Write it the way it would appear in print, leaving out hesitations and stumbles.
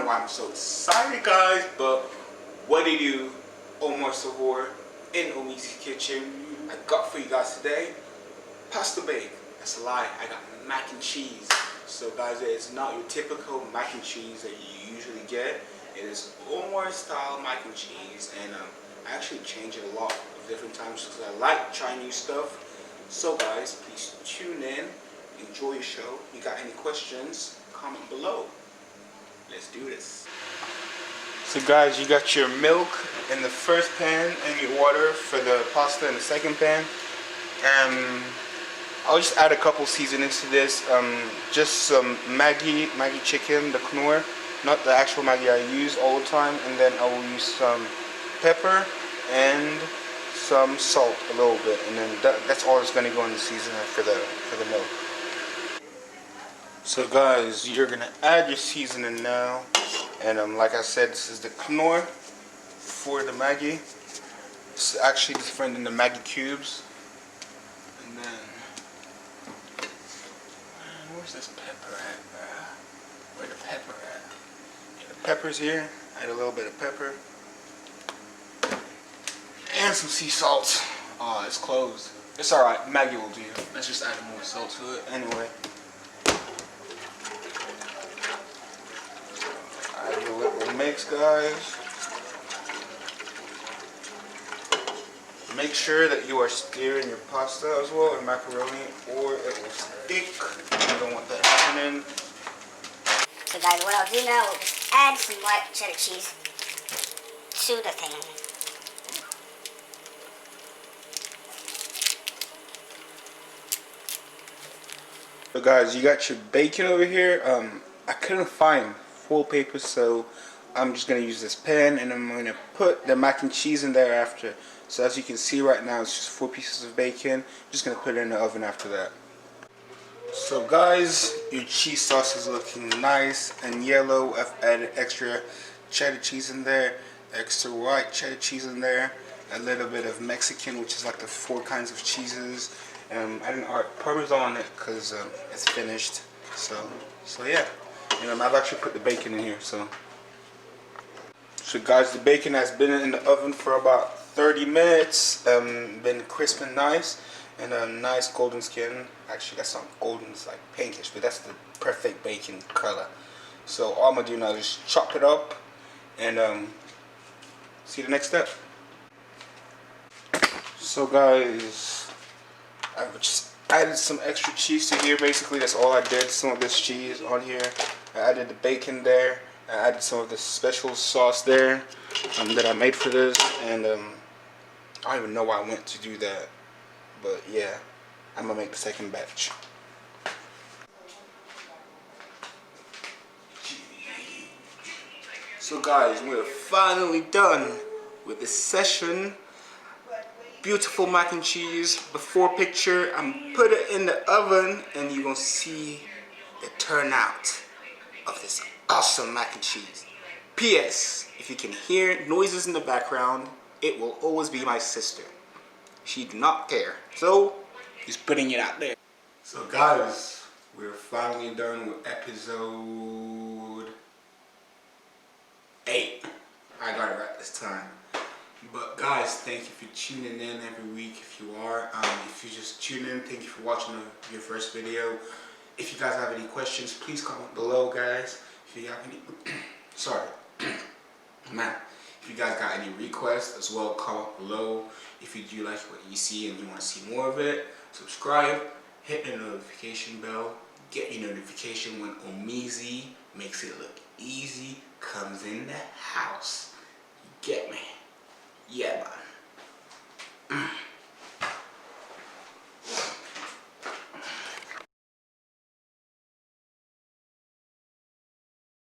why I'm so excited, guys, but what do you do? Omar Sahor in Omeezy's kitchen. I got for you guys today pasta bake. That's a lie. I got mac and cheese. So guys, it's not your typical mac and cheese that you usually get. It is Omar style mac and cheese, and I actually change it a lot of different times because I like trying new stuff. So guys, please tune in, enjoy your show. You got any questions, comment below. Let's do this. So guys, you got your milk in the first pan and your water for the pasta in the second pan. I'll just add a couple seasonings to this. Just some Maggi chicken, the Knorr, not the actual Maggi I use all the time, and then I will use some pepper and some salt a little bit, and then that's all that's gonna go in the seasoning for the milk. So guys, you're gonna add your seasoning now, and like I said, this is the Knorr for the Maggi. It's actually different than the Maggi cubes. And then, where's this pepper at, bro? Where the pepper at? Yeah, the pepper's here. Add a little bit of pepper. And some sea salt. Oh, it's closed. It's alright, Maggi will do. Let's just add more salt to it anyway. Add a little mix, guys. Make sure that you are stirring your pasta as well, and macaroni, or it will stick. You don't want that happening. So guys, what I'll do now is just add some white cheddar cheese to the thing. So guys, you got your bacon over here. I couldn't find full paper, so I'm just gonna use this pan, and I'm gonna put the mac and cheese in there after. So as you can see right now, it's just 4 pieces of bacon. I'm just gonna put it in the oven after that. So guys, your cheese sauce is looking nice and yellow. I've added extra cheddar cheese in there, extra white cheddar cheese in there, a little bit of Mexican, which is like the 4 kinds of cheeses. I didn't add Parmesan on it because it's finished. So yeah, and I've actually put the bacon in here. So guys, the bacon has been in the oven for about 30 minutes. Been crisp and nice, and a nice golden skin. Actually, that's not golden; it's like pinkish, but that's the perfect bacon color. So all I'm gonna do now is just chop it up, and see the next step. So guys, I've just added some extra cheese to here. Basically, that's all I did. Some of this cheese on here. I added the bacon there. I added some of the special sauce there that I made for this, and I don't even know why I went to do that, but yeah, I'm gonna make the second batch. So guys, we're finally done with this session. Beautiful mac and cheese. Before picture, I'm put it in the oven, and you're gonna see the turnout of this awesome mac and cheese. P.S. If you can hear noises in the background, it will always be my sister. She do not care. So, just putting it out there. So guys, we're finally done with episode 8. I got it right this time. But guys, thank you for tuning in every week if you are. If you just tune in, thank you for watching your first video. If you guys have any questions, please comment below, guys. If you got any, sorry, man. If you guys got any requests as well, comment below. If you do like what you see and you want to see more of it, subscribe, hit the notification bell, get your notification when Omeezy makes it look easy comes in the house. You get me? Yeah, man.